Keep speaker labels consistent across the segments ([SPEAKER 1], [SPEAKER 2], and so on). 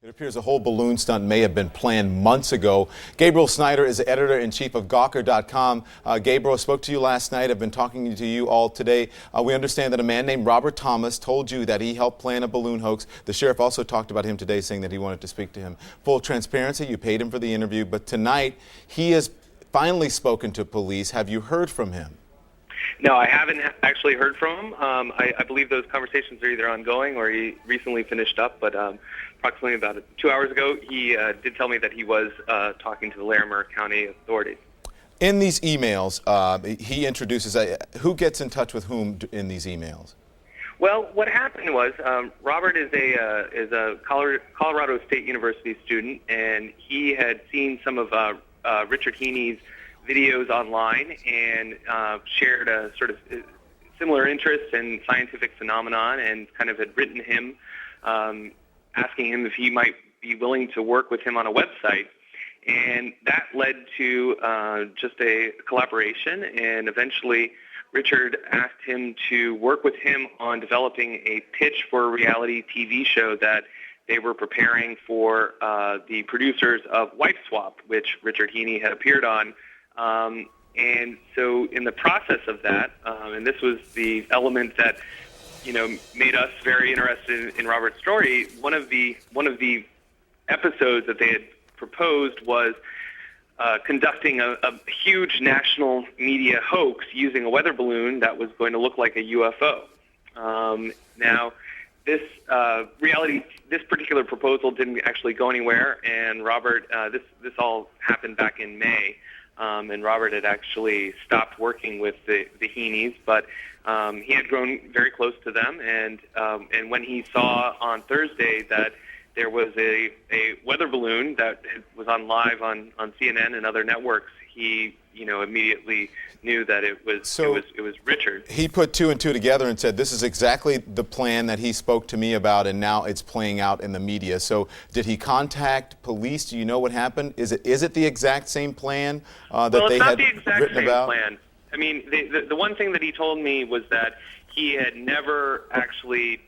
[SPEAKER 1] It appears a whole balloon stunt may have been planned months ago. Gabriel Snyder is the editor-in-chief of Gawker.com. Gabriel, I spoke to you last night. I've been talking to you all today. We understand that a man named Robert Thomas told you that he helped plan a balloon hoax. The sheriff also talked about him today, saying that he wanted to speak to him. Full transparency, you paid him for the interview, but tonight he has finally spoken to police. Have you heard from him?
[SPEAKER 2] No, I haven't actually heard from him. I believe those conversations are either ongoing or he recently finished up, but approximately about 2 hours ago, he did tell me that he was talking to the Larimer County authorities.
[SPEAKER 1] In these emails, he introduces, who gets in touch with whom in these emails?
[SPEAKER 2] Well, what happened was Robert is a Colorado State University student, and he had seen some of Richard Heene's videos online and shared a sort of similar interest in scientific phenomenon, and kind of had written him asking him if he might be willing to work with him on a website. And that led to just a collaboration, and eventually Richard asked him to work with him on developing a pitch for a reality TV show that they were preparing for the producers of Wife Swap, which Richard Heene had appeared on. And so in the process of that, and this was the element that, made us very interested in Robert's story, one of the episodes that they had proposed was conducting a huge national media hoax using a weather balloon that was going to look like a UFO. Now, this particular proposal didn't actually go anywhere, and Robert, this all happened back in May. And Robert had actually stopped working with the Heenes, but he had grown very close to them. And when he saw on Thursday that there was a weather balloon that was on live on CNN and other networks, he immediately knew that it was Richard.
[SPEAKER 1] He put two and two together and said, this is exactly the plan that he spoke to me about, and now it's playing out in the media. So did he contact police? Do you know what happened? Is it the exact same plan that they had written about?
[SPEAKER 2] Well, it's not the exact same plan. I mean, the one thing that he told me was that he had never actually,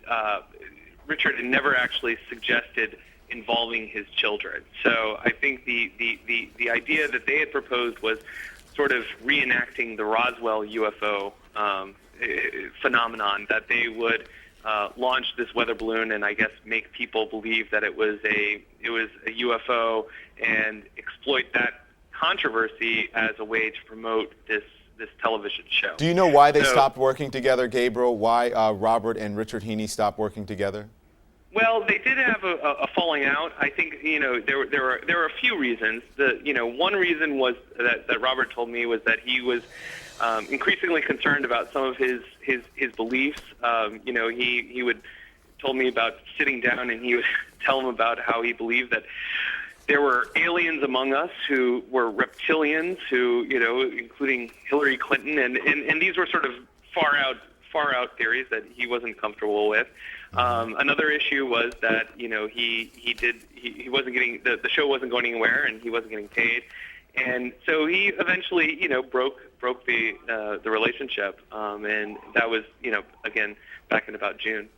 [SPEAKER 2] Richard had never actually suggested involving his children. So I think the idea that they had proposed was sort of reenacting the Roswell UFO phenomenon, that they would launch this weather balloon and I guess make people believe that it was a UFO and exploit that controversy as a way to promote this television show.
[SPEAKER 1] Do you know why they stopped working together, Gabriel? Why Robert and Richard Heene stopped working together?
[SPEAKER 2] Well, they did have a falling out. I think there were a few reasons. One reason was that Robert told me was that he was increasingly concerned about some of his beliefs. He would told me about sitting down and he would tell him about how he believed that there were aliens among us who were reptilians, who including Hillary Clinton, and these were sort of far out theories that he wasn't comfortable with. Another issue was that he wasn't getting the show wasn't going anywhere and he wasn't getting paid, and so he eventually broke the relationship, and that was again back in about June.